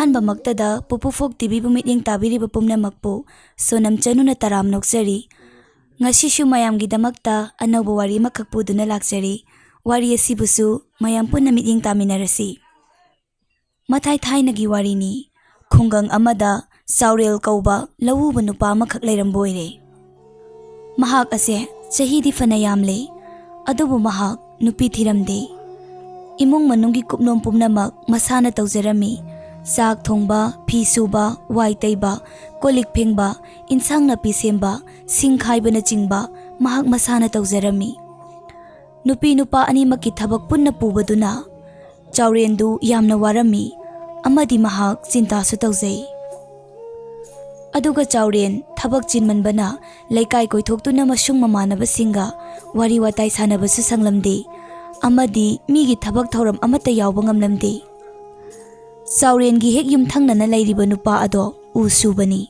ꯑꯍꯥꯟꯕꯃꯛꯇꯗ ꯄꯨꯄꯨ ꯐꯣꯛ ꯇꯤꯚꯤꯕꯨ ꯃꯤꯠꯌꯦꯡ ꯇꯥꯕꯤꯔꯤꯕ ꯄꯨꯝꯅꯃꯛꯄꯨ ꯁꯣꯅꯝ ꯆꯅꯨꯅ ꯇꯔꯥꯝ ꯅꯣꯛꯆꯔꯤ꯫ ꯉꯁꯤꯁꯨ ꯃꯌꯥꯝꯒꯤꯗꯃꯛꯇ ꯑꯅꯧꯕ ꯋꯥꯔꯤ ꯑꯃꯈꯛ ꯄꯨꯗꯨꯅ ꯂꯥꯛꯆꯔꯤ꯫ ꯋꯥꯔꯤ ꯑꯁꯤꯕꯨꯁꯨ ꯃꯌꯥꯝ ꯄꯨꯟꯅ ꯃꯤꯠꯌꯦꯡ ꯇꯥꯃꯤꯟꯅꯔꯁꯤ꯫ ꯃꯊꯥꯏ ꯊꯥꯏꯅꯒꯤ ꯋꯥꯔꯤꯅꯤ꯫ ꯈꯨꯡꯒꯪ ꯑꯃꯗ ꯆꯥꯎꯔꯦꯜ ꯀꯧꯕ ꯂꯧꯎꯕ ꯅꯨꯄꯥ ꯑꯃꯈꯛ ꯂꯩꯔꯝꯕ ꯑꯣꯏꯔꯦ꯫ ꯃꯍꯥꯛ ꯑꯁꯦ ꯆꯍꯤꯗꯤ ꯐꯅ ꯌꯥꯝꯂꯦ, ꯑꯗꯨꯕꯨ ꯃꯍꯥꯛ ꯅꯨꯄꯤ ꯊꯤꯔꯝꯗꯦ꯫ ꯏꯃꯨꯡ ꯃꯅꯨꯡꯒꯤ ꯀꯨꯞꯅꯣꯝ ꯄꯨꯝꯅꯃꯛ ꯃꯁꯥꯅ ꯇꯧꯖꯔꯝꯃꯤ꯫ ꯆꯥꯛ ꯊꯣꯡꯕ, ꯐꯤ ꯁꯨꯕ, ꯋꯥꯏ ꯇꯩꯕ, ꯀꯣꯜꯂꯤꯛ ꯐꯦꯡꯕ, ꯏꯟꯁꯥꯡ ꯅꯥꯄꯤ ꯁꯦꯝꯕ, ꯁꯤꯡ ꯈꯥꯏꯕꯅꯆꯤꯡꯕ ꯃꯍꯥꯛ ꯃꯁꯥꯅ ꯇꯧꯖꯔꯝꯃꯤ꯫ ꯅꯨꯄꯤ ꯅꯨꯄꯥ ꯑꯅꯤꯃꯛꯀꯤ ꯊꯕꯛ ꯄꯨꯟꯅ ꯄꯨꯕꯗꯨꯅ ꯆꯥꯎꯔꯦꯟꯗꯨ ꯌꯥꯝꯅ ꯋꯥꯔꯝꯃꯤ, ꯑꯃꯗꯤ ꯃꯍꯥꯛ ꯆꯤꯟꯇꯥꯁꯨ ꯇꯧꯖꯩ꯫ ꯑꯗꯨꯒ ꯆꯥꯎꯔꯦꯟ ꯊꯕꯛ ꯆꯤꯟꯃꯟꯕꯅ ꯂꯩꯀꯥꯏ ꯀꯣꯏꯊꯣꯛꯇꯨꯅ ꯃꯁꯨꯡ ꯃꯃꯥꯟꯅꯕꯁꯤꯡꯒ ꯋꯥꯔꯤ ꯋꯥꯇꯥꯏ ꯁꯥꯟꯅꯕꯁꯨ ꯁꯪꯂꯝꯗꯦ, ꯑꯃꯗꯤ ꯃꯤꯒꯤ ꯊꯕꯛ ꯊꯧꯔꯝ ꯑꯃꯠꯇ ꯌꯥꯎꯕ ꯉꯝꯂꯝꯗꯦ꯫ ꯆꯥꯎꯔꯦꯟꯒꯤ ꯍꯦꯛ ꯌꯨꯝꯊꯪꯅꯅ ꯂꯩꯔꯤꯕ ꯅꯨꯄꯥ ꯑꯗꯣ ꯎ ꯁꯨꯕꯅꯤ꯫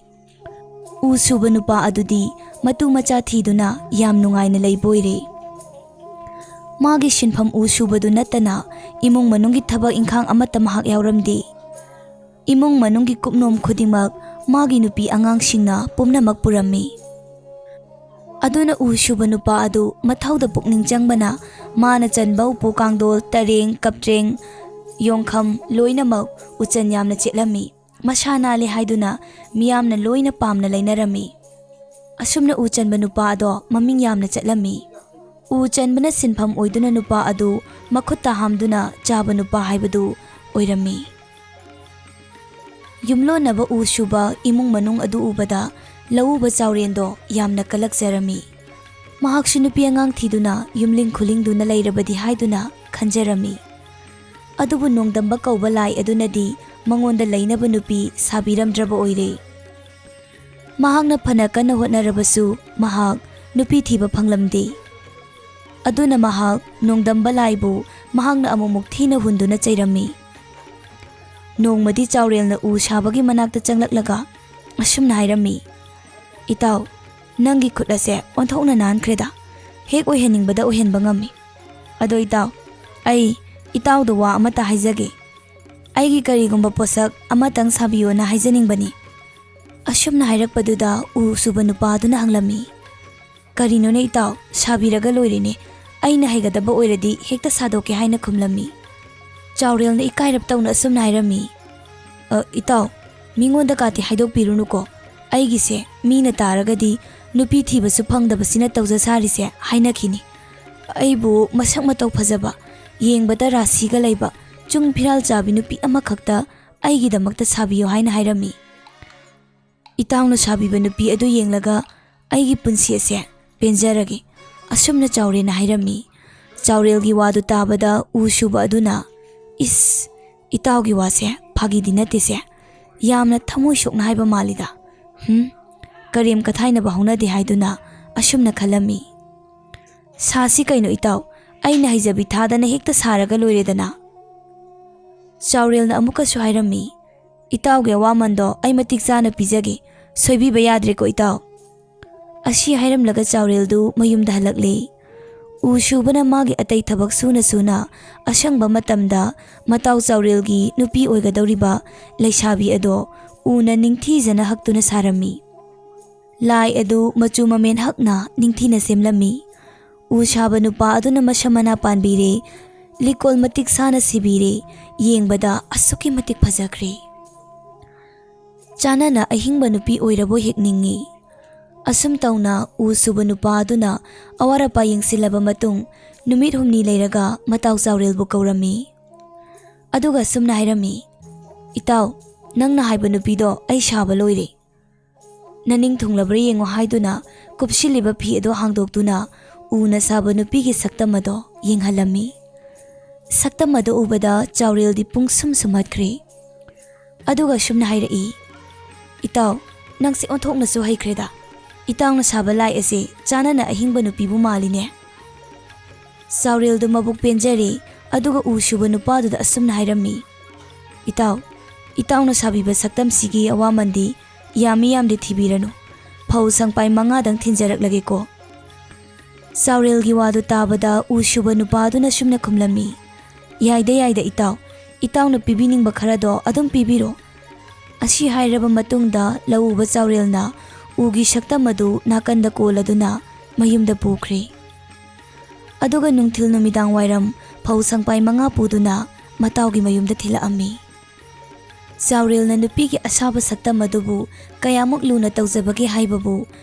ꯎ ꯁꯨꯕ ꯅꯨꯄꯥ ꯑꯗꯨꯗꯤ ꯃꯇꯨ ꯃꯆꯥ ꯊꯤꯗꯨꯅ ꯌꯥꯝ ꯅꯨꯡꯉꯥꯏꯅ ꯂꯩꯕ ꯑꯣꯏꯔꯦ꯫ ꯃꯥꯒꯤ ꯁꯤꯟꯐꯝ ꯎ ꯁꯨꯕꯗꯨ ꯅꯠꯇꯅ ꯏꯃꯨꯡ ꯃꯅꯨꯡꯒꯤ ꯊꯕꯛ ꯏꯪꯈꯥꯡ ꯑꯃꯠꯇ ꯃꯍꯥꯛ ꯌꯥꯎꯔꯝꯗꯦ꯫ ꯏꯃꯨꯡ ꯃꯅꯨꯡꯒꯤ ꯀꯨꯞꯅꯣꯝ ꯈꯨꯗꯤꯡꯃꯛ ꯃꯥꯒꯤ ꯅꯨꯄꯤ ꯑꯉꯥꯡꯁꯤꯡꯅ ꯄꯨꯝꯅꯃꯛ ꯄꯨꯔꯝꯃꯤ꯫ ꯑꯗꯨꯅ ꯎ ꯁꯨꯕ ꯅꯨꯄꯥ ꯑꯗꯨ ꯃꯊꯧꯗ ꯄꯨꯛꯅꯤꯡ ꯆꯪꯕꯅ ꯃꯥꯅ ꯆꯟꯕ ꯎꯄꯨ ꯀꯥꯡꯊꯣꯜ, ꯇꯔꯦꯡ, ꯀꯞꯇ꯭ꯔꯦꯡ, ꯌꯣꯡꯈꯝ ꯂꯣꯏꯅꯃꯛ ꯎꯆꯟ ꯌꯥꯝꯅ ꯆꯦꯠꯂꯝꯃꯤ꯫ ꯃꯁꯥ ꯅꯥꯜꯂꯦ ꯍꯥꯏꯗꯨꯅ ꯃꯤꯌꯥꯝꯅ ꯂꯣꯏꯅ ꯄꯥꯝꯅ ꯂꯩꯅꯔꯝꯃꯤ꯫ ꯑꯁꯨꯝꯅ ꯎ ꯆꯟꯕ ꯅꯨꯄꯥ ꯑꯗꯣ ꯃꯃꯤꯡ ꯌꯥꯝꯅ ꯆꯠꯂꯝꯃꯤ꯫ ꯎ ꯆꯟꯕꯅ ꯁꯤꯟꯐꯝ ꯑꯣꯏꯗꯨꯅ ꯅꯨꯄꯥ ꯑꯗꯨ ꯃꯈꯨꯠꯇ ꯍꯥꯝꯗꯨꯅ ꯆꯥꯕ ꯅꯨꯄꯥ ꯍꯥꯏꯕꯗꯨ ꯑꯣꯏꯔꯝꯃꯤ꯫ ꯌꯨꯝꯂꯣꯟꯅꯕ ꯎ ꯁꯨꯕ ꯏꯃꯨꯡ ꯃꯅꯨꯡ ꯑꯗꯨ ꯎꯕꯗ ꯂꯧꯎꯕ ꯆꯥꯎꯔꯦꯟꯗꯣ ꯌꯥꯝꯅ ꯀꯜꯂꯛꯆꯔꯝꯃꯤ꯫ ꯃꯍꯥꯛꯁꯨ ꯅꯨꯄꯤ ꯑꯉꯥꯡ ꯊꯤꯗꯨꯅ ꯌꯨꯝꯂꯤꯡ ꯈꯨꯂꯤꯡꯗꯨꯅ ꯂꯩꯔꯕꯗꯤ ꯍꯥꯏꯗꯨꯅ ꯈꯟꯖꯔꯝꯃꯤ꯫ ꯑꯗꯨꯕꯨ ꯅꯣꯡꯗꯝꯕ ꯀꯧꯕ ꯂꯥꯏ ꯑꯗꯨꯅꯗꯤ ꯃꯉꯣꯟꯗ ꯂꯩꯅꯕ ꯅꯨꯄꯤ ꯁꯥꯕꯤꯔꯝꯗ꯭ꯔꯕ ꯑꯣꯏꯔꯦ꯫ ꯃꯍꯥꯛꯅ ꯐꯅ ꯀꯟꯅ ꯍꯣꯠꯅꯔꯕꯁꯨ ꯃꯍꯥꯛ ꯅꯨꯄꯤ ꯊꯤꯕ ꯐꯪꯂꯝꯗꯦ꯫ ꯑꯗꯨꯅ ꯃꯍꯥꯛ ꯅꯣꯡꯗꯝꯕ ꯂꯥꯏꯕꯨ ꯃꯍꯥꯛꯅ ꯑꯃꯨꯛꯃꯨꯛ ꯊꯤꯅ ꯍꯨꯟꯗꯨꯅ ꯆꯩꯔꯝꯃꯤ꯫ ꯅꯣꯡꯃꯗꯤ ꯆꯥꯎꯔꯦꯜꯅ ꯎ ꯁꯥꯕꯒꯤ ꯃꯅꯥꯛꯇ ꯆꯪꯂꯛꯂꯒ ꯑꯁꯨꯝꯅ ꯍꯥꯏꯔꯝꯃꯤ, "ꯏꯇꯥꯎ, ꯅꯪꯒꯤ ꯈꯨꯠ ꯑꯁꯦ ꯑꯣꯟꯊꯣꯛꯅ ꯅꯥꯟꯈ꯭ꯔꯦꯗ, ꯍꯦꯛ ꯑꯣꯏꯍꯟꯅꯤꯡꯕꯗ ꯑꯣꯏꯍꯟꯕ ꯉꯝꯃꯤ꯫ ꯑꯗꯣ ꯏꯇꯥꯎ, ꯑꯩ ꯏꯇꯥꯎꯗ ꯋꯥ ꯑꯃꯠꯇ ꯍꯥꯏꯖꯒꯦ꯫ ꯑꯩꯒꯤ ꯀꯔꯤꯒꯨꯝꯕ ꯄꯣꯠꯁꯛ ꯑꯃꯇꯪ ꯁꯥꯕꯤꯌꯣꯅ ꯍꯥꯏꯖꯅꯤꯡꯕꯅꯤ"꯫ ꯑꯁꯨꯝꯅ ꯍꯥꯏꯔꯛꯄꯗꯨꯗ ꯎ ꯁꯨꯕ ꯅꯨꯄꯥꯗꯨꯅ ꯍꯪꯂꯝꯃꯤ, "ꯀꯔꯤꯅꯣꯅꯦ ꯏꯇꯥꯎ, ꯁꯥꯕꯤꯔꯒ ꯂꯣꯏꯔꯦꯅꯦ, ꯑꯩꯅ ꯍꯩꯒꯗꯕ ꯑꯣꯏꯔꯗꯤ ꯍꯦꯛꯇ ꯁꯥꯗꯣꯛꯀꯦ" ꯍꯥꯏꯅ ꯈꯨꯝꯂꯝꯃꯤ꯫ ꯆꯥꯎꯔꯦꯜꯅ ꯏꯀꯥꯏꯔꯞ ꯇꯧꯅ ꯑꯁꯨꯝꯅ ꯍꯥꯏꯔꯝꯃꯤ, "ꯏꯇꯥꯎ, ꯃꯤꯉꯣꯟꯗ ꯀꯥꯇꯤ ꯍꯥꯏꯗꯣꯛꯄꯤꯔꯨꯅꯨꯀꯣ, ꯑꯩꯒꯤꯁꯦ ꯃꯤꯅ ꯇꯥꯔꯒꯗꯤ ꯅꯨꯄꯤ ꯊꯤꯕꯁꯨ ꯐꯪꯗꯕꯁꯤꯅ ꯇꯧꯖ ꯁꯥꯔꯤꯁꯦ ꯍꯥꯏꯅꯈꯤꯅꯤ꯫ ꯑꯩꯕꯨ ꯃꯁꯛ ꯃꯇꯧ ꯐꯖꯕ, ꯌꯦꯡꯕꯗ ꯔꯥꯁꯤꯒ ꯂꯩꯕ, ꯆꯨꯡ ꯐꯤꯔꯥꯜ ꯆꯥꯕꯤ ꯅꯨꯄꯤ ꯑꯃꯈꯛꯇ ꯑꯩꯒꯤꯗꯃꯛꯇ ꯁꯥꯕꯤꯌꯣ" ꯍꯥꯏꯅ ꯍꯥꯏꯔꯝꯃꯤ꯫ "ꯏꯇꯥꯎꯅ ꯁꯥꯕꯤꯕ ꯅꯨꯄꯤ ꯑꯗꯨ ꯌꯦꯡꯂꯒ ꯑꯩꯒꯤ ꯄꯨꯟꯁꯤ ꯑꯁꯦ ꯄꯦꯟꯖꯔꯒꯦ", ꯑꯁꯨꯝꯅ ꯆꯥꯎꯔꯦꯟꯅ ꯍꯥꯏꯔꯝꯃꯤ꯫ ꯆꯥꯎꯔꯦꯜꯒꯤ ꯋꯥꯗꯨ ꯇꯥꯕꯗ ꯎ ꯁꯨꯕ ꯑꯗꯨꯅ, "ꯏꯁ, ꯏꯇꯥꯎꯒꯤ ꯋꯥꯁꯦ ꯐꯥꯒꯤꯗꯤ ꯅꯠꯇꯦꯁꯦ, ꯌꯥꯝꯅ ꯊꯃꯣꯏ ꯁꯣꯛꯅ ꯍꯥꯏꯕ ꯃꯥꯜꯂꯤꯗ, ꯀꯔꯦꯝ ꯀꯊꯥꯏꯅꯕ ꯍꯧꯅꯗꯦ" ꯍꯥꯏꯗꯨꯅ ꯑꯁꯨꯝꯅ ꯈꯜꯂꯝꯃꯤ꯫ "ꯁꯥꯁꯤ ꯀꯩꯅꯣ ꯏꯇꯥꯎ, ꯑꯩꯅ ꯍꯩꯖꯕꯤ ꯊꯥꯗꯅ ꯍꯦꯛꯇ ꯁꯥꯔꯒ ꯂꯣꯏꯔꯦꯗꯅ". ꯆꯥꯎꯔꯦꯜꯅ ꯑꯃꯨꯛꯀꯁꯨ ꯍꯥꯏꯔꯝꯃꯤ, "ꯏꯇꯥꯎꯒꯤ ꯑꯋꯥꯃꯟꯗꯣ ꯑꯩ ꯃꯇꯤꯛ ꯆꯥꯅ ꯄꯤꯖꯒꯦ, ꯁꯣꯏꯕꯤꯕ ꯌꯥꯗ꯭ꯔꯦꯀꯣ ꯏꯇꯥꯎ". ꯑꯁꯤ ꯍꯥꯏꯔꯝꯂꯒ ꯆꯥꯎꯔꯦꯜꯗꯨ ꯃꯌꯨꯝꯗ ꯍꯜꯂꯛꯂꯦ꯫ ꯎ ꯁꯨꯕꯅ ꯃꯥꯒꯤ ꯑꯇꯩ ꯊꯕꯛ ꯁꯨꯅ ꯁꯨꯅ ꯑꯁꯪꯕ ꯃꯇꯝꯗ ꯃꯇꯥꯎ ꯆꯥꯎꯔꯦꯜꯒꯤ ꯅꯨꯄꯤ ꯑꯣꯏꯒꯗꯧꯔꯤꯕ ꯂꯩꯁꯥꯕꯤ ꯑꯗꯣ ꯎꯅ ꯅꯤꯡꯊꯤꯖꯅ ꯍꯛꯇꯨꯅ ꯁꯥꯔꯝꯃꯤ꯫ ꯂꯥꯏ ꯑꯗꯨ ꯃꯆꯨ ꯃꯃꯦꯟ ꯍꯛꯅ ꯅꯤꯡꯊꯤꯅ ꯁꯦꯝꯂꯝꯃꯤ꯫ ꯎ ꯁꯥꯕ ꯅꯨꯄꯥ ꯑꯗꯨꯅ ꯃꯁꯝ ꯃꯅꯥ ꯄꯥꯟꯕꯤꯔꯦ, ꯂꯤꯀꯣꯜ ꯃꯇꯤꯛ ꯁꯥꯅ ꯁꯤꯕꯤꯔꯦ, ꯌꯦꯡꯕꯗ ꯑꯁꯨꯛꯀꯤ ꯃꯇꯤꯛ ꯐꯖꯈ꯭ꯔꯦ꯫ ꯆꯥꯅꯅ ꯑꯍꯤꯡꯕ ꯅꯨꯄꯤ ꯑꯣꯏꯔꯕꯣꯏ ꯍꯦꯛ ꯅꯤꯡꯉꯤ꯫ ꯑꯁꯨꯝ ꯇꯧꯅ ꯎ ꯁꯨꯕ ꯅꯨꯄꯥ ꯑꯗꯨꯅ ꯑꯋꯥꯠ ꯑꯄꯥ ꯌꯦꯡꯁꯤꯜꯂꯕ ꯃꯇꯨꯡ ꯅꯨꯃꯤꯠ ꯍꯨꯝꯅꯤ ꯂꯩꯔꯒ ꯃꯇꯥꯎ ꯆꯥꯎꯔꯦꯜꯕꯨ ꯀꯧꯔꯝꯃꯤ꯫ ꯑꯗꯨꯒ ꯑꯁꯨꯝꯅ ꯍꯥꯏꯔꯝꯃꯤ, "ꯏꯇꯥꯎ, ꯅꯪꯅ ꯍꯥꯏꯕ ꯅꯨꯄꯤꯗꯣ ꯑꯩ ꯁꯥꯕ ꯂꯣꯏꯔꯦ. ꯅꯅꯤꯡ ꯊꯨꯡꯂꯕ꯭ꯔꯥ ꯌꯦꯡꯉꯣ" ꯍꯥꯏꯗꯨꯅ ꯀꯨꯞꯁꯤꯜꯂꯤꯕ ꯐꯤ ꯑꯗꯣ ꯍꯥꯡꯗꯣꯛꯇꯨꯅ ꯎꯅ ꯁꯥꯕ ꯅꯨꯄꯤꯒꯤ ꯁꯛꯇꯝ ꯑꯗꯣ ꯌꯦꯡꯍꯜꯂꯝꯃꯤ꯫ ꯁꯛꯇꯝ ꯑꯗꯣ ꯎꯕꯗ ꯆꯥꯎꯔꯦꯜꯗꯤ ꯄꯨꯡꯁꯨꯝ ꯁꯨꯝꯍꯠꯈ꯭ꯔꯦ꯫ ꯑꯗꯨꯒ ꯑꯁꯨꯝꯅ ꯍꯥꯏꯔꯛꯏ, "ꯏꯇꯥꯎ, ꯅꯪꯁꯦ ꯑꯣꯟꯊꯣꯛꯅꯁꯨ ꯍꯩꯈ꯭ꯔꯦꯗ. ꯏꯇꯥꯎꯅ ꯁꯥꯕ ꯂꯥꯏ ꯑꯁꯤ ꯆꯥꯅꯅ ꯑꯍꯤꯡꯕ ꯅꯨꯄꯤꯕꯨ ꯃꯥꯜꯂꯤꯅꯦ". ꯆꯥꯎꯔꯦꯜꯗꯨ ꯃꯕꯨꯛ ꯄꯦꯟꯖꯔꯦ꯫ ꯑꯗꯨꯒ ꯎ ꯁꯨꯕ ꯅꯨꯄꯥꯗꯨꯗ ꯑꯁꯨꯝꯅ ꯍꯥꯏꯔꯝꯃꯤ, "ꯏꯇꯥꯎ, ꯏꯇꯥꯎꯅ ꯁꯥꯕꯤꯕ ꯁꯛꯇꯝꯁꯤꯒꯤ ꯑꯋꯥꯃꯟꯗꯤ ꯌꯥꯝꯃꯤ ꯌꯥꯝꯗꯦ ꯊꯤꯕꯤꯔꯅꯨ, ꯐꯧ ꯁꯪꯄꯥꯏ 5ꯗꯪ ꯊꯤꯟꯖꯔꯛꯂꯒꯦꯀꯣ". ꯆꯥꯎꯔꯦꯜꯒꯤ ꯋꯥꯗꯨ ꯇꯥꯕꯗ ꯎ ꯁꯨꯕ ꯅꯨꯄꯥꯗꯨꯅ ꯁꯨꯝꯅ ꯈꯨꯝꯂꯝꯃꯤ, "ꯌꯥꯏꯗ ꯌꯥꯏꯗ ꯏꯇꯥꯎ, ꯏꯇꯥꯎꯅ ꯄꯤꯕꯤꯅꯤꯡꯕ ꯈꯔꯗꯣ ꯑꯗꯨꯝ ꯄꯤꯕꯤꯔꯣ, ꯑꯁꯤ ꯍꯥꯏꯔꯕ ꯃꯇꯨꯡꯗ ꯂꯧꯎꯕ ꯆꯥꯎꯔꯦꯜꯅ ꯎꯒꯤ ꯁꯛꯇꯝ ꯑꯗꯨ ꯅꯥꯀꯟꯗ ꯀꯣꯜꯂꯗꯨꯅ ꯃꯌꯨꯝꯗ ꯄꯨꯈ꯭ꯔꯦ꯫ ꯑꯗꯨꯒ ꯅꯨꯡꯊꯤꯜ ꯅꯨꯃꯤꯗꯥꯡ ꯋꯥꯏꯔꯝ ꯐꯧ ꯁꯪꯄꯥꯏ 5 ꯄꯨꯗꯨꯅ ꯃꯇꯥꯎꯒꯤ ꯃꯌꯨꯝꯗ ꯊꯤꯜꯂꯛꯑꯝꯃꯤ꯫ ꯆꯥꯎꯔꯦꯜꯅ ꯅꯨꯄꯤꯒꯤ ꯑꯁꯥꯕ ꯁꯛꯇꯝ ꯑꯗꯨꯕꯨ ꯀꯌꯥꯃꯨꯛ ꯂꯨꯅ ꯇꯧꯖꯕꯒꯦ ꯍꯥꯏꯕꯕꯨ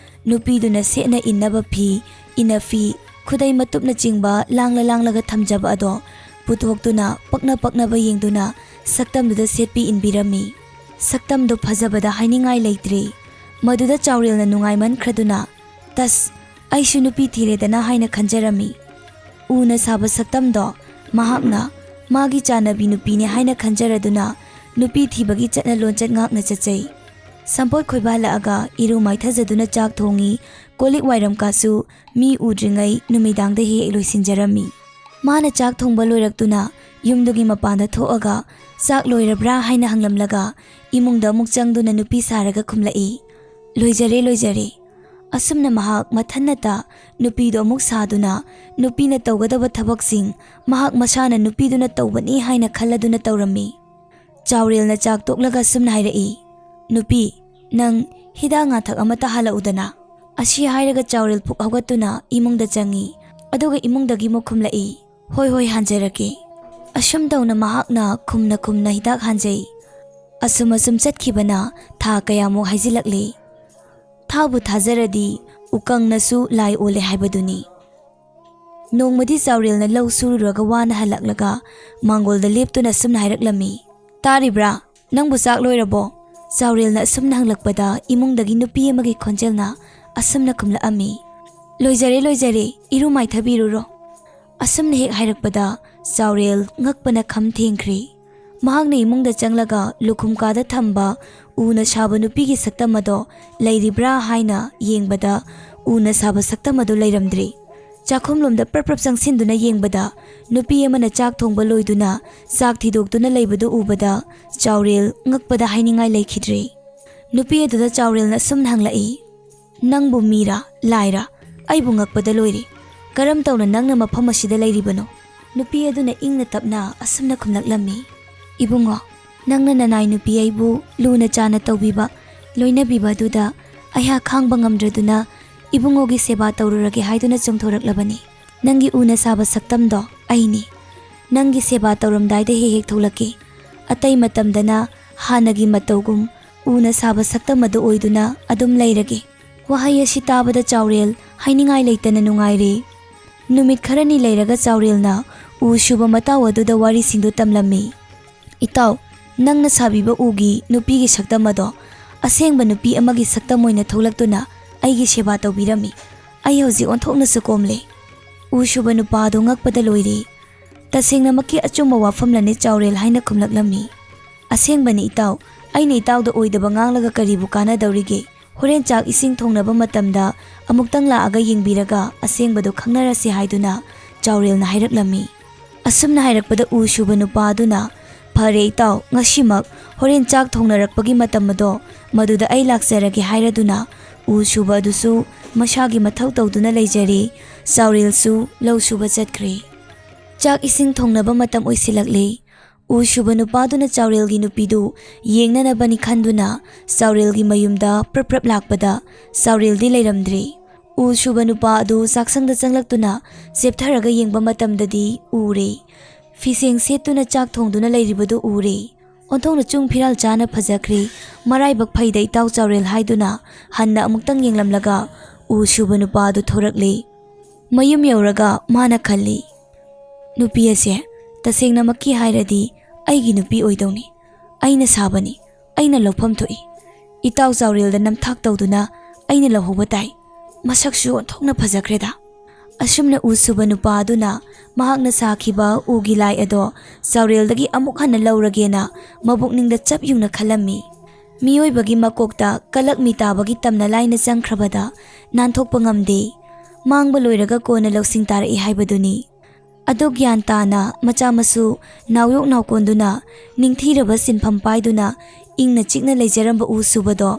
ꯅꯨꯄꯤꯗꯨꯅ ꯁꯦꯠꯅ ꯏꯟꯅꯕ ꯐꯤ, ꯏꯟꯅꯐꯤ, ꯈꯨꯗꯩ ꯃꯇꯨꯞꯅꯆꯤꯡꯕ ꯂꯥꯡꯂꯒ ꯊꯝꯖꯕ ꯑꯗꯣ ꯄꯨꯊꯣꯛꯇꯨꯅ ꯄꯛꯅꯕ ꯌꯦꯡꯗꯨꯅ ꯁꯛꯇꯝꯗꯨꯗ ꯁꯦꯠꯄꯤ ꯏꯟꯕꯤꯔꯝꯃꯤ꯫ ꯁꯛꯇꯝꯗꯨ ꯐꯖꯕꯗ ꯍꯥꯏꯅꯤꯡꯉꯥꯏ ꯂꯩꯇ꯭ꯔꯦ꯫ ꯃꯗꯨꯗ ꯆꯥꯎꯔꯦꯜꯅ ꯅꯨꯡꯉꯥꯏꯃꯟꯈ꯭ꯔꯗꯨꯅ ꯇꯁ ꯑꯩꯁꯨ ꯅꯨꯄꯤ ꯊꯤꯔꯦꯗꯅ ꯍꯥꯏꯅ ꯈꯟꯖꯔꯝꯃꯤ꯫ ꯎꯅ ꯁꯥꯕ ꯁꯛꯇꯝꯗꯣ ꯃꯍꯥꯛꯅ ꯃꯥꯒꯤ ꯆꯥꯅꯕꯤ ꯅꯨꯄꯤꯅꯦ ꯍꯥꯏꯅ ꯈꯟꯖꯔꯗꯨꯅ ꯅꯨꯄꯤ ꯊꯤꯕꯒꯤ ꯆꯠꯅ ꯂꯣꯟꯆꯠ ꯉꯥꯛꯅ ꯆꯠꯆꯩ꯫ ꯁꯝꯄꯣꯠ ꯈꯣꯏꯕꯥꯜꯂꯛꯑꯒ ꯏꯔꯨ ꯃꯥꯏꯊꯖꯗꯨꯅ ꯆꯥꯛ ꯊꯣꯡꯉꯤ, ꯀꯣꯜꯂꯤꯛ ꯋꯥꯏꯔꯝꯀꯥꯁꯨ ꯃꯤ ꯎꯗ꯭ꯔꯤꯉꯩ ꯅꯨꯃꯤꯗꯥꯡꯗ ꯍꯦꯛ ꯂꯣꯏꯁꯤꯟꯖꯔꯝꯃꯤ꯫ ꯃꯥꯅ ꯆꯥꯛ ꯊꯣꯡꯕ ꯂꯣꯏꯔꯛꯇꯨꯅ ꯌꯨꯝꯗꯨꯒꯤ ꯃꯄꯥꯟꯗ ꯊꯣꯛꯑꯒ ꯆꯥꯛ ꯂꯣꯏꯔꯕ꯭ꯔꯥ ꯍꯥꯏꯅ ꯍꯪꯂꯝꯂꯒ ꯏꯃꯨꯡꯗ ꯑꯃꯨꯛ ꯆꯪꯗꯨꯅ ꯅꯨꯄꯤ ꯁꯥꯔꯒ ꯈꯨꯝꯂꯛꯏ, ꯂꯣꯏꯖꯔꯦ꯫ ꯑꯁꯨꯝꯅ ꯃꯍꯥꯛ ꯃꯊꯟꯅꯇ ꯅꯨꯄꯤꯗꯣ ꯑꯃꯨꯛ ꯁꯥꯗꯨꯅ ꯅꯨꯄꯤꯅ ꯇꯧꯒꯗꯕ ꯊꯕꯛꯁꯤꯡ ꯃꯍꯥꯛ ꯃꯁꯥꯅ ꯅꯨꯄꯤꯗꯨꯅ ꯇꯧꯕꯅꯤ ꯍꯥꯏꯅ ꯈꯜꯂꯗꯨꯅ ꯇꯧꯔꯝꯃꯤ꯫ ꯆꯥꯎꯔꯦꯜꯅ ꯆꯥꯛ ꯇꯣꯛꯂꯒ ꯁꯨꯝꯅ ꯍꯥꯏꯔꯛꯏ, ꯅꯨꯄꯤ ꯅꯪ ꯍꯤꯗꯥꯛ ꯉꯥꯊꯛ ꯑꯃꯇ ꯍꯥꯜꯂꯛꯎꯗꯅ꯫ ꯑꯁꯤ ꯍꯥꯏꯔꯒ ꯆꯥꯎꯔꯦꯜ ꯄꯨꯛ ꯍꯧꯒꯠꯇꯨꯅ ꯏꯃꯨꯡꯗ ꯆꯪꯉꯤ꯫ ꯑꯗꯨꯒ ꯏꯃꯨꯡꯗꯒꯤ ꯑꯃꯨꯛ ꯈꯨꯝꯂꯛꯏ, ꯍꯣꯏ ꯍꯥꯟꯖꯔꯒꯦ꯫ ꯑꯁꯨꯝ ꯇꯧꯅ ꯃꯍꯥꯛꯅ ꯈꯨꯝꯅ ꯍꯤꯗꯥꯛ ꯍꯥꯟꯖꯩ꯫ ꯑꯁꯨꯝ ꯆꯠꯈꯤꯕꯅ ꯊꯥ ꯀꯌꯥꯃꯨꯛ ꯍꯥꯏꯖꯤꯜꯂꯛꯂꯦ꯫ ꯊꯥꯕꯨ ꯊꯥꯖꯔꯗꯤ ꯎꯀꯪꯅꯁꯨ ꯂꯥꯏ ꯑꯣꯜꯂꯦ ꯍꯥꯏꯕꯗꯨꯅꯤ꯫ ꯅꯣꯡꯃꯗꯤ ꯆꯥꯎꯔꯦꯜꯅ ꯂꯧ ꯁꯨꯔꯨꯔꯒ ꯋꯥꯅ ꯍꯜꯂꯛꯂꯒ ꯃꯥꯡꯒꯣꯜꯗ ꯂꯦꯞꯇꯨꯅ ꯑꯁꯨꯝꯅ ꯍꯥꯏꯔꯛꯂꯝꯃꯤ, ꯇꯥꯔꯤꯕ꯭ꯔꯥ? ꯅꯪꯕꯨ ꯆꯥꯛ ꯂꯣꯏꯔꯕꯣ? ꯆꯥꯎꯔꯦꯜꯅ ꯑꯁꯨꯝꯅ ꯍꯪꯂꯛꯄꯗ ꯏꯃꯨꯡꯗꯒꯤ ꯅꯨꯄꯤ ꯑꯃꯒꯤ ꯈꯣꯟꯖꯦꯜꯅ ꯑꯁꯨꯝꯅ ꯈꯨꯝꯂꯛꯑꯝꯃꯤ, ꯂꯣꯏꯖꯔꯦ, ꯏꯔꯨ ꯃꯥꯏꯊꯕꯤꯔꯨꯔꯣ꯫ ꯑꯁꯨꯝꯅ ꯍꯦꯛ ꯍꯥꯏꯔꯛꯄꯗ ꯆꯥꯎꯔꯦꯜ ꯉꯛꯄꯅ ꯈꯝ ꯊꯦꯡꯈ꯭ꯔꯦ꯫ ꯃꯍꯥꯛꯅ ꯏꯃꯨꯡꯗ ꯆꯪꯂꯒ ꯂꯨꯈꯨꯝ ꯀꯥꯗ ꯊꯝꯕ ꯎꯅ ꯁꯥꯕ ꯅꯨꯄꯤꯒꯤ ꯁꯛꯇꯝ ꯑꯗꯣ ꯂꯩꯔꯤꯕ꯭ꯔꯥ ꯍꯥꯏꯅ ꯌꯦꯡꯕꯗ ꯎꯅ ꯁꯥꯕ ꯁꯛꯇꯝ ꯑꯗꯨ ꯂꯩꯔꯝꯗ꯭ꯔꯦ꯫ ꯆꯥꯛꯈꯨꯝꯂꯣꯝꯗ ꯄ꯭ꯔꯞ ꯆꯪꯁꯤꯟꯗꯨꯅ ꯌꯦꯡꯕꯗ ꯅꯨꯄꯤ ꯑꯃꯅ ꯆꯥꯛ ꯊꯣꯡꯕ ꯂꯣꯏꯗꯨꯅ ꯆꯥꯛ ꯊꯤꯗꯣꯛꯇꯨꯅ ꯂꯩꯕꯗꯨ ꯎꯕꯗ ꯆꯥꯎꯔꯦꯜ ꯉꯛꯄꯗ ꯍꯥꯏꯅꯤꯡꯉꯥꯏ ꯂꯩꯈꯤꯗ꯭ꯔꯦ꯫ ꯅꯨꯄꯤ ꯑꯗꯨꯗ ꯆꯥꯎꯔꯦꯜꯅ ꯑꯁꯨꯝꯅ ꯍꯪꯂꯛꯏ, ꯅꯪꯕꯨ ꯃꯤꯔꯥ ꯂꯥꯏꯔꯥ? ꯑꯩꯕꯨ ꯉꯛꯄꯗ ꯂꯣꯏꯔꯦ꯫ ꯀꯔꯝ ꯇꯧꯅ ꯅꯪꯅ ꯃꯐꯝ ꯑꯁꯤꯗ ꯂꯩꯔꯤꯕꯅꯣ? ꯅꯨꯄꯤ ꯑꯗꯨꯅ ꯏꯪꯅ ꯇꯞꯅ ꯑꯁꯨꯝꯅ ꯈꯨꯝꯂꯛꯂꯝꯃꯤ, ꯏꯕꯨꯡꯉꯣ, ꯅꯪꯅ ꯅꯅꯥꯏ ꯅꯨꯄꯤ ꯑꯩꯕꯨ ꯂꯨꯅ ꯆꯥꯅ ꯇꯧꯕꯤꯕ, ꯂꯣꯏꯅꯕꯤꯕ ꯑꯗꯨꯗ ꯑꯩꯍꯥꯛ ꯈꯥꯡꯕ ꯉꯝꯗ꯭ꯔꯗꯨꯅ ꯏꯕꯨꯡꯉꯣꯒꯤ ꯁꯦꯕꯥ ꯇꯧꯔꯨꯔꯒꯦ ꯍꯥꯏꯗꯨꯅ ꯆꯣꯡꯊꯣꯔꯛꯂꯕꯅꯤ꯫ ꯅꯪꯒꯤ ꯎꯅ ꯁꯥꯕ ꯁꯛꯇꯝꯗꯣ ꯑꯩꯅꯤ꯫ ꯅꯪꯒꯤ ꯁꯦꯕꯥ ꯇꯧꯔꯝꯗꯥꯏꯗ ꯍꯦꯛ ꯊꯣꯛꯂꯛꯀꯦ꯫ ꯑꯇꯩ ꯃꯇꯝꯗꯅ ꯍꯥꯟꯅꯒꯤ ꯃꯇꯧꯒꯨꯝ ꯎꯅ ꯁꯥꯕ ꯁꯛꯇꯝ ꯑꯗꯨ ꯑꯣꯏꯗꯨꯅ ꯑꯗꯨꯝ ꯂꯩꯔꯒꯦ꯫ ꯋꯥꯍꯩ ꯑꯁꯤ ꯇꯥꯕꯗ ꯆꯥꯎꯔꯦꯜ ꯍꯥꯏꯅꯤꯡꯉꯥꯏ ꯂꯩꯇꯅ ꯅꯨꯡꯉꯥꯏꯔꯦ꯫ ꯅꯨꯃꯤꯠ ꯈꯔꯅꯤ ꯂꯩꯔꯒ ꯆꯥꯎꯔꯦꯜꯅ ꯎ ꯁꯨꯕ ꯃꯇꯥꯎ ꯑꯗꯨꯗ ꯋꯥꯔꯤꯁꯤꯡꯗꯨ ꯇꯝꯂꯝꯃꯤ꯫ ꯏꯇꯥꯎ, ꯅꯪꯅ ꯁꯥꯕꯤꯕ ꯎꯒꯤ ꯅꯨꯄꯤꯒꯤ ꯁꯛꯇꯝ ꯑꯗꯣ ꯑꯁꯦꯡꯕ ꯅꯨꯄꯤ ꯑꯃꯒꯤ ꯁꯛꯇꯝ ꯑꯣꯏꯅ ꯊꯣꯛꯂꯛꯇꯨꯅ ꯑꯩꯒꯤ ꯁꯦꯕꯥ ꯇꯧꯕꯤꯔꯝꯃꯤ꯫ ꯑꯩ ꯍꯧꯖꯤꯛ ꯑꯣꯟꯊꯣꯛꯅꯁꯨ ꯀꯣꯝꯂꯦ꯫ ꯎ ꯁꯨꯕ ꯅꯨꯄꯥ ꯑꯗꯨ ꯉꯛꯄꯗ ꯂꯣꯏꯔꯦ꯫ ꯇꯁꯦꯡꯅꯃꯛꯀꯤ ꯑꯆꯨꯝꯕ ꯋꯥꯐꯝꯂꯅꯤ ꯆꯥꯎꯔꯦꯜ ꯍꯥꯏꯅ ꯈꯨꯝꯂꯛꯂꯝꯃꯤ꯫ ꯑꯁꯦꯡꯕꯅꯤ ꯏꯇꯥꯎ, ꯑꯩꯅ ꯏꯇꯥꯎꯗ ꯑꯣꯏꯗꯕ ꯉꯥꯡꯂꯒ ꯀꯔꯤꯕꯨ ꯀꯥꯟꯅꯗꯧꯔꯤꯒꯦ? ꯍꯣꯔꯦꯟ ꯆꯥꯛ ꯏꯁꯤꯡ ꯊꯣꯡꯅꯕ ꯃꯇꯝꯗ ꯑꯃꯨꯛꯇꯪ ꯂꯥꯛꯑꯒ ꯌꯦꯡꯕꯤꯔꯒ ꯑꯁꯦꯡꯕꯗꯨ ꯈꯪꯅꯔꯁꯤ ꯍꯥꯏꯗꯨꯅ ꯆꯥꯎꯔꯦꯜꯅ ꯍꯥꯏꯔꯛꯂꯝꯃꯤ꯫ ꯑꯁꯨꯝꯅ ꯍꯥꯏꯔꯛꯄꯗ ꯎ ꯁꯨꯕ ꯅꯨꯄꯥ ꯑꯗꯨꯅ, ꯐꯔꯦ ꯏꯇꯥꯎ, ꯉꯁꯤꯃꯛ ꯍꯣꯔꯦꯟ ꯆꯥꯛ ꯊꯣꯡꯅꯔꯛꯄꯒꯤ ꯃꯇꯝ ꯑꯗꯣ ꯃꯗꯨꯗ ꯑꯩ ꯂꯥꯛꯆꯔꯒꯦ ꯍꯥꯏꯔꯗꯨꯅ ꯎ ꯁꯨꯕ ꯑꯗꯨꯁꯨ ꯃꯁꯥꯒꯤ ꯃꯊꯧ ꯇꯧꯗꯨꯅ ꯂꯩꯖꯔꯦ꯫ ꯆꯥꯎꯔꯦꯜꯁꯨ ꯂꯧ ꯁꯨꯕ ꯆꯠꯈ꯭ꯔꯦ꯫ ꯆꯥꯛ ꯏꯁꯤꯡ ꯊꯣꯡꯅꯕ ꯃꯇꯝ ꯑꯣꯏꯁꯤꯜꯂꯛꯂꯦ꯫ ꯎ ꯁꯨꯕ ꯅꯨꯄꯥꯗꯨꯅ ꯆꯥꯎꯔꯦꯜꯒꯤ ꯅꯨꯄꯤꯗꯨ ꯌꯦꯡꯅꯅꯕꯅꯤ ꯈꯟꯗꯨꯅ ꯆꯥꯎꯔꯦꯜꯒꯤ ꯃꯌꯨꯝꯗ ꯄ꯭ꯔꯞ ꯂꯥꯛꯄꯗ ꯆꯥꯎꯔꯦꯜꯗꯤ ꯂꯩꯔꯝꯗ꯭ꯔꯦ꯫ ꯎ ꯁꯨꯕ ꯅꯨꯄꯥ ꯑꯗꯨ ꯆꯥꯛꯁꯪꯗ ꯆꯪꯂꯛꯇꯨꯅ ꯆꯦꯞꯊꯔꯒ ꯌꯦꯡꯕ ꯃꯇꯝꯗꯗꯤ ꯎꯔꯦ꯫ ꯐꯤꯁꯦꯡ ꯁꯦꯠꯇꯨꯅ ꯆꯥꯛ ꯊꯣꯡꯗꯨꯅ ꯂꯩꯔꯤꯕꯗꯨ ꯎꯔꯦ꯫ ꯑꯣꯟꯊꯣꯛꯅ ꯆꯨꯡ ꯐꯤꯔꯥꯜ ꯆꯥꯅ ꯐꯖꯈ꯭ꯔꯦ, ꯃꯔꯥꯏꯕꯛ ꯐꯩꯗ ꯏꯇꯥꯎ ꯆꯥꯎꯔꯦꯜ ꯍꯥꯏꯗꯨꯅ ꯍꯟꯅ ꯑꯃꯨꯛꯇꯪ ꯌꯦꯡꯂꯝꯂꯒ ꯎ ꯁꯨꯕ ꯅꯨꯄꯥ ꯑꯗꯨ ꯊꯣꯔꯛꯂꯦ꯫ ꯃꯌꯨꯝ ꯌꯧꯔꯒ ꯃꯥꯅ ꯈꯜꯂꯤ, ꯅꯨꯄꯤ ꯑꯁꯦ ꯇꯁꯦꯡꯅꯃꯛꯀꯤ ꯍꯥꯏꯔꯗꯤ ꯑꯩꯒꯤ ꯅꯨꯄꯤ ꯑꯣꯏꯗꯧꯅꯤ꯫ ꯑꯩꯅ ꯁꯥꯕꯅꯤ, ꯑꯩꯅ ꯂꯧꯐꯝ ꯊꯣꯛꯏ꯫ ꯏꯇꯥꯎ ꯆꯥꯎꯔꯦꯜꯗ ꯅꯝꯊꯥꯛ ꯇꯧꯗꯨꯅ ꯑꯩꯅ ꯂꯧꯍꯧꯕ ꯇꯥꯏ꯫ ꯃꯁꯛꯁꯨ ꯑꯣꯟꯊꯣꯛꯅ ꯐꯖꯈ꯭ꯔꯦꯗ꯫ ꯑꯁꯨꯝꯅ ꯎ ꯁꯨꯕ ꯅꯨꯄꯥ ꯑꯗꯨꯅ ꯃꯍꯥꯛꯅ ꯁꯥꯈꯤꯕ ꯎꯒꯤ ꯂꯥꯏ ꯑꯗꯣ ꯆꯥꯎꯔꯦꯜꯗꯒꯤ ꯑꯃꯨꯛ ꯍꯟꯅ ꯂꯧꯔꯒꯦꯅ ꯃꯕꯨꯛꯅꯤꯡꯗ ꯆꯞ ꯌꯨꯡꯅ ꯈꯜꯂꯝꯃꯤ꯫ ꯃꯤꯑꯣꯏꯕꯒꯤ ꯃꯀꯣꯛꯇ ꯀꯂꯛꯃꯤ ꯇꯥꯕꯒꯤ ꯇꯝꯅ ꯂꯥꯏꯅ ꯆꯪꯈ꯭ꯔꯕꯗ ꯅꯥꯟꯊꯣꯛꯄ ꯉꯝꯗꯦ꯫ ꯃꯥꯡꯕ ꯂꯣꯏꯔꯒ ꯀꯣꯟꯅ ꯂꯧꯁꯤꯡ ꯇꯥꯔꯛꯏ ꯍꯥꯏꯕꯗꯨꯅꯤ꯫ ꯑꯗꯨ ꯒ꯭ꯌꯥꯟ ꯇꯥꯅ ꯃꯆꯥ ꯃꯁꯨ ꯅꯥꯎꯌꯣꯛ ꯅꯥꯎꯀꯣꯟꯗꯨꯅ ꯅꯤꯡꯊꯤꯔꯕ ꯁꯤꯟꯐꯝ ꯄꯥꯏꯗꯨꯅ ꯏꯪꯅ ꯆꯤꯛꯅ ꯂꯩꯖꯔꯝꯕ ꯎ ꯁꯨꯕꯗꯣ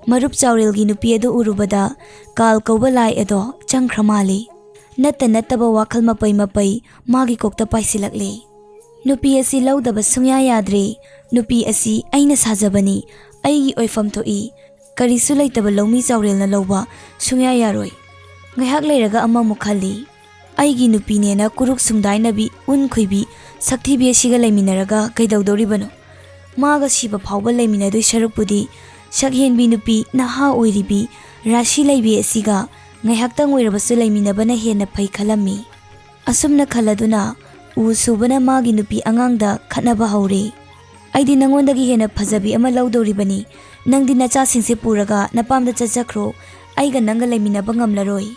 ꯃꯔꯨꯞ ꯆꯥꯎꯔꯦꯜꯒꯤ ꯅꯨꯄꯤ ꯑꯗꯨ ꯎꯔꯨꯕꯗ ꯀꯥꯜ ꯀꯧꯕ ꯂꯥꯏ ꯑꯗꯣ ꯆꯪꯈ꯭ꯔ ꯃꯥꯜꯂꯤ꯫ ꯅꯠꯇꯕ ꯋꯥꯈꯜ ꯃꯄꯩ ꯃꯥꯒꯤ ꯀꯣꯛꯇ ꯄꯥꯏꯁꯤꯜꯂꯛꯂꯦ꯫ ꯅꯨꯄꯤ ꯑꯁꯤ ꯂꯧꯗꯕ ꯁꯨꯡꯌꯥ ꯌꯥꯗ꯭ꯔꯦ꯫ ꯅꯨꯄꯤ ꯑꯁꯤ ꯑꯩꯅ ꯁꯥꯖꯕꯅꯤ, ꯑꯩꯒꯤ ꯑꯣꯏꯐꯝ ꯊꯣꯛꯏ, ꯀꯔꯤꯁꯨ ꯂꯩꯇꯕ ꯂꯧꯃꯤ ꯆꯥꯎꯔꯦꯜꯅ ꯂꯧꯕ ꯁꯨꯡꯌꯥ ꯌꯥꯔꯣꯏ꯫ ꯉꯥꯏꯍꯥꯛ ꯂꯩꯔꯒ ꯑꯃꯃꯨꯛ ꯈꯜꯂꯤ, ꯑꯩꯒꯤ ꯅꯨꯄꯤꯅꯦꯅ ꯀꯨꯔꯨꯛ ꯁꯨꯡꯗꯥꯏꯅꯕꯤ ꯎꯟ ꯈꯨꯏꯕꯤ ꯁꯛꯊꯤꯕꯤ ꯑꯁꯤꯒ ꯂꯩꯃꯤꯟꯅꯔꯒ ꯀꯩꯗꯧꯗꯧꯔꯤꯕꯅꯣ? ꯃꯥꯒ ꯁꯤꯕ ꯐꯥꯎꯕ ꯂꯩꯃꯤꯟꯅꯗꯣꯏ ꯁꯔꯨꯛꯄꯨꯗꯤ ꯁꯛꯍꯦꯟꯕꯤ ꯅꯨꯄꯤ ꯅꯍꯥ ꯑꯣꯏꯔꯤꯕꯤ ꯔꯥꯁꯤ ꯂꯩꯕꯤ ꯑꯁꯤꯒ ꯉꯥꯏꯍꯥꯛꯇꯪ ꯑꯣꯏꯔꯕꯁꯨ ꯂꯩꯃꯤꯟꯅꯕꯅ ꯍꯦꯟꯅ ꯐꯩ ꯈꯜꯂꯝꯃꯤ꯫ ꯑꯁꯨꯝꯅ ꯈꯜꯂꯗꯨꯅ ꯎ ꯁꯨꯕꯅ ꯃꯥꯒꯤ ꯅꯨꯄꯤ ꯑꯉꯥꯡꯗ ꯈꯠꯅꯕ ꯍꯧꯔꯦ꯫ ꯑꯩꯗꯤ ꯅꯪꯉꯣꯟꯗꯒꯤ ꯍꯦꯟꯅ ꯐꯖꯕꯤ ꯑꯃ ꯂꯧꯗꯧꯔꯤꯕꯅꯤ, ꯅꯪꯗꯤ ꯅꯆꯥꯁꯤꯡꯁꯦ ꯄꯨꯔꯒ ꯅꯄꯥꯝꯗ ꯆꯠꯆꯈ꯭ꯔꯣ, ꯑꯩꯒ ꯅꯪꯒ ꯂꯩꯃꯤꯟꯅꯕ ꯉꯝꯂꯔꯣꯏ꯫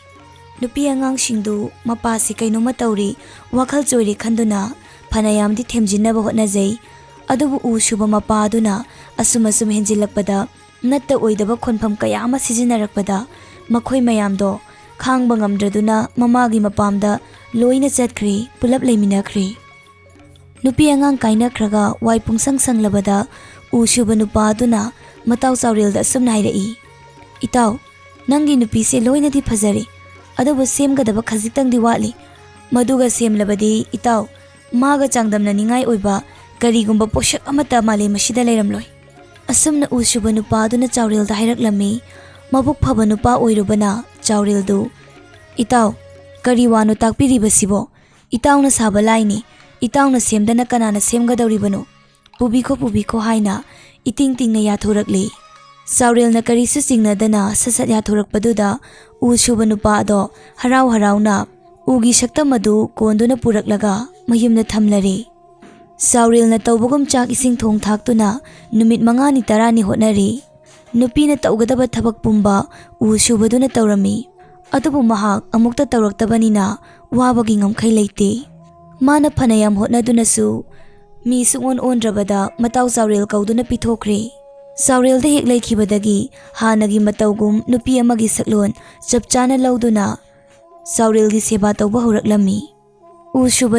ꯅꯨꯄꯤ ꯑꯉꯥꯡꯁꯤꯡꯗꯨ ꯃꯄꯥꯁꯤ ꯀꯩꯅꯣꯝꯃ ꯇꯧꯔꯤ, ꯋꯥꯈꯜ ꯆꯣꯏꯔꯦ ꯈꯟꯗꯨꯅ ꯐꯅꯌꯥꯝꯗꯤ ꯊꯦꯝꯖꯤꯟꯅꯕ ꯍꯣꯠꯅꯖꯩ, ꯑꯗꯨꯕꯨ ꯎ ꯁꯨꯕ ꯃꯄꯥ ꯑꯗꯨꯅ ꯑꯁꯨꯝ ꯍꯦꯟꯖꯤꯜꯂꯛꯄꯗ, ꯅꯠꯇ ꯑꯣꯏꯗꯕ ꯈꯣꯟꯐꯝ ꯀꯌꯥ ꯑꯃ ꯁꯤꯖꯤꯟꯅꯔꯛꯄꯗ ꯃꯈꯣꯏ ꯃꯌꯥꯝꯗꯣ ꯈꯥꯡꯕ ꯉꯝꯗ꯭ꯔꯗꯨꯅ ꯃꯃꯥꯒꯤ ꯃꯄꯥꯝꯗ ꯂꯣꯏꯅ ꯆꯠꯈ꯭ꯔꯦ, ꯄꯨꯂꯞ ꯂꯩꯃꯤꯟꯅꯈ꯭ꯔꯦ꯫ ꯅꯨꯄꯤ ꯑꯉꯥꯡ ꯀꯥꯏꯅꯈ꯭ꯔꯒ ꯋꯥꯏ ꯄꯨꯡꯁꯪ ꯁꯪꯂꯕꯗ ꯎ ꯁꯨꯕ ꯅꯨꯄꯥ ꯑꯗꯨꯅ ꯃꯇꯥꯎ ꯆꯥꯎꯔꯦꯜꯗ ꯑꯁꯨꯝꯅ ꯍꯥꯏꯔꯛꯏ, ꯏꯇꯥꯎ, ꯅꯪꯒꯤ ꯅꯨꯄꯤꯁꯦ ꯂꯣꯏꯅꯗꯤ ꯐꯖꯔꯦ, ꯑꯗꯨꯕꯨ ꯁꯦꯝꯒꯗꯕ ꯈꯖꯤꯛꯇꯪꯗꯤ ꯋꯥꯠꯂꯤ꯫ ꯃꯗꯨꯒ ꯁꯦꯝꯂꯕꯗꯤ ꯏꯇꯥꯎ, ꯃꯥꯒ ꯆꯥꯡꯗꯝꯅꯅꯤꯡꯉꯥꯏ ꯑꯣꯏꯕ ꯀꯔꯤꯒꯨꯝꯕ ꯄꯣꯠꯁꯛ ꯑꯃꯠꯇ ꯃꯥꯂꯦꯝ ꯑꯁꯤꯗ ꯂꯩꯔꯝꯂꯣꯏ꯫ ꯑꯁꯨꯝꯅ ꯎ ꯁꯨꯕ ꯅꯨꯄꯥ ꯑꯗꯨꯅ ꯆꯥꯎꯔꯦꯜꯗ ꯍꯥꯏꯔꯛꯂꯝꯃꯤ꯫ ꯃꯕꯨꯛ ꯐꯕ ꯅꯨꯄꯥ ꯑꯣꯏꯔꯨꯕꯅ ꯆꯥꯎꯔꯦꯜꯗꯨ, ꯏꯇꯥꯎ, ꯀꯔꯤ ꯋꯥꯅꯣ ꯇꯥꯛꯄꯤꯔꯤꯕꯁꯤꯕꯣ? ꯏꯇꯥꯎꯅ ꯁꯥꯕ ꯂꯥꯏꯅꯤ, ꯏꯇꯥꯎꯅ ꯁꯦꯝꯗꯅ ꯀꯅꯥꯅ ꯁꯦꯝꯒꯗꯧꯔꯤꯕꯅꯣ? ꯄꯨꯕꯤꯈꯣ ꯍꯥꯏꯅ ꯏꯇꯤꯡ ꯇꯤꯡꯅ ꯌꯥꯊꯣꯔꯛꯂꯤ꯫ ꯆꯥꯎꯔꯦꯜꯅ ꯀꯔꯤꯁꯨ ꯆꯤꯡꯅꯗꯅ ꯁꯠ ꯌꯥꯊꯣꯔꯛꯄꯗꯨꯗ ꯎ ꯁꯨꯕ ꯅꯨꯄꯥ ꯑꯗꯣ ꯍꯔꯥꯎ ꯍꯔꯥꯎꯅ ꯎꯒꯤ ꯁꯛꯇꯝ ꯑꯗꯨ ꯀꯣꯟꯗꯨꯅ ꯄꯨꯔꯛꯂꯒ ꯃꯌꯨꯝꯗ ꯊꯝꯂꯔꯦ꯫ ꯆꯥꯎꯔꯦꯜꯅ ꯇꯧꯕꯒꯨꯝ ꯆꯥꯛ ꯏꯁꯤꯡ ꯊꯣꯡ ꯊꯥꯛꯇꯨꯅ ꯅꯨꯃꯤꯠ 5ꯅꯤ 10ꯅꯤ ꯍꯣꯠꯅꯔꯤ꯫ ꯅꯨꯄꯤꯅ ꯇꯧꯒꯗꯕ ꯊꯕꯛ ꯄꯨꯝꯕ ꯎ ꯁꯨꯕꯗꯨꯅ ꯇꯧꯔꯝꯃꯤ, ꯑꯗꯨꯕꯨ ꯃꯍꯥꯛ ꯑꯃꯨꯛꯇ ꯇꯧꯔꯛꯇꯕꯅꯤꯅ ꯋꯥꯕꯒꯤ ꯉꯝꯈꯩ ꯂꯩꯇꯦ꯫ ꯃꯥꯅ ꯐꯅꯌꯥꯝ ꯍꯣꯠꯅꯗꯨꯅꯁꯨ ꯃꯤ ꯁꯨꯡꯑꯣꯟ ꯑꯣꯟꯗ꯭ꯔꯕꯗ ꯃꯇꯥꯎ ꯆꯥꯎꯔꯦꯜ ꯀꯧꯗꯨꯅ ꯄꯤꯊꯣꯛꯈ꯭ꯔꯦ꯫ ꯆꯥꯎꯔꯦꯜꯗ ꯍꯦꯛ ꯂꯩꯈꯤꯕꯗꯒꯤ ꯍꯥꯟꯅꯒꯤ ꯃꯇꯧꯒꯨꯝ ꯅꯨꯄꯤ ꯑꯃꯒꯤ ꯁꯛꯂꯣꯟ ꯆꯞ ꯆꯥꯅ ꯂꯧꯗꯨꯅ ꯆꯥꯎꯔꯦꯜꯒꯤ ꯁꯦꯕꯥ ꯇꯧꯕ ꯍꯧꯔꯛꯂꯝꯃꯤ꯫ ꯎ ꯁꯨꯕ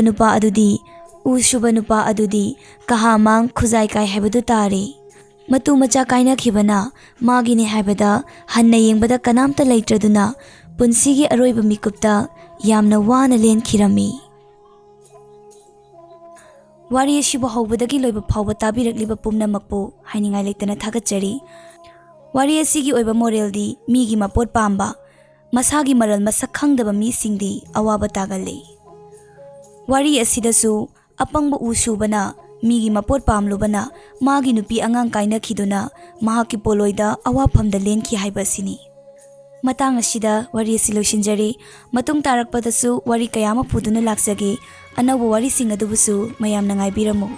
ꯅꯨꯄꯥ ꯑꯗꯨꯗꯤ ꯀꯍꯥꯃꯥꯡ ꯈꯨꯖꯥꯏ ꯀꯥꯏ ꯍꯥꯏꯕꯗꯨ ꯇꯥꯔꯦ꯫ ꯃꯇꯨ ꯃꯆꯥ ꯀꯥꯏꯅꯈꯤꯕꯅ ꯃꯥꯒꯤꯅꯤ ꯍꯥꯏꯕꯗ ꯍꯟꯅ ꯌꯦꯡꯕꯗ ꯀꯅꯥꯝꯇ ꯂꯩꯇ꯭ꯔꯗꯨꯅ ꯄꯨꯟꯁꯤꯒꯤ ꯑꯔꯣꯏꯕ ꯃꯤꯀꯨꯞꯇ ꯌꯥꯝꯅ ꯋꯥꯅ ꯂꯦꯟꯈꯤꯔꯝꯃꯤ꯫ ꯋꯥꯔꯤ ꯑꯁꯤꯕꯨ ꯍꯧꯕꯗꯒꯤ ꯂꯣꯏꯕ ꯐꯥꯎꯕ ꯇꯥꯕꯤꯔꯛꯂꯤꯕ ꯄꯨꯝꯅꯃꯛꯄꯨ ꯍꯥꯏꯅꯤꯡꯉꯥꯏ ꯂꯩꯇꯅ ꯊꯥꯒꯠꯆꯔꯤ꯫ ꯋꯥꯔꯤ ꯑꯁꯤꯒꯤ ꯑꯣꯏꯕ ꯃꯣꯔꯦꯜꯗꯤ ꯃꯤꯒꯤ ꯃꯄꯣꯠ ꯄꯥꯝꯕ, ꯃꯁꯥꯒꯤ ꯃꯔꯜ ꯃꯁꯛ ꯈꯪꯗꯕ ꯃꯤꯁꯤꯡꯗꯤ ꯑꯋꯥꯕ ꯇꯥꯒꯜꯂꯤ꯫ ꯋꯥꯔꯤ ꯑꯁꯤꯗꯁꯨ ꯑꯄꯪꯕ ꯎ ꯁꯨꯕꯅ ꯃꯤꯒꯤ ꯃꯄꯣꯠ ꯄꯥꯝꯂꯨꯕꯅ ꯃꯥꯒꯤ ꯅꯨꯄꯤ ꯑꯉꯥꯡ ꯀꯥꯏꯅꯈꯤꯗꯨꯅ ꯃꯍꯥꯛꯀꯤ ꯄꯣꯂꯣꯏꯗ ꯑꯋꯥꯐꯝꯗ ꯂꯦꯟꯈꯤ ꯍꯥꯏꯕ ꯑꯁꯤꯅꯤ꯫ ꯃꯇꯥꯡ ꯑꯁꯤꯗ ꯋꯥꯔꯤ ꯑꯁꯤ ꯂꯣꯏꯁꯤꯟꯖꯔꯤ꯫ ꯃꯇꯨꯡ ꯇꯥꯔꯛꯄꯗꯁꯨ ꯋꯥꯔꯤ ꯀꯌꯥ ꯑꯃ ꯄꯨꯗꯨꯅ ꯂꯥꯛꯆꯒꯦ꯫ ꯑꯅꯧꯕ ꯋꯥꯔꯤꯁꯤꯡ ꯑꯗꯨꯕꯨꯁꯨ ꯃꯌꯥꯝꯅ ꯉꯥꯏꯕꯤꯔꯝꯃꯨ꯫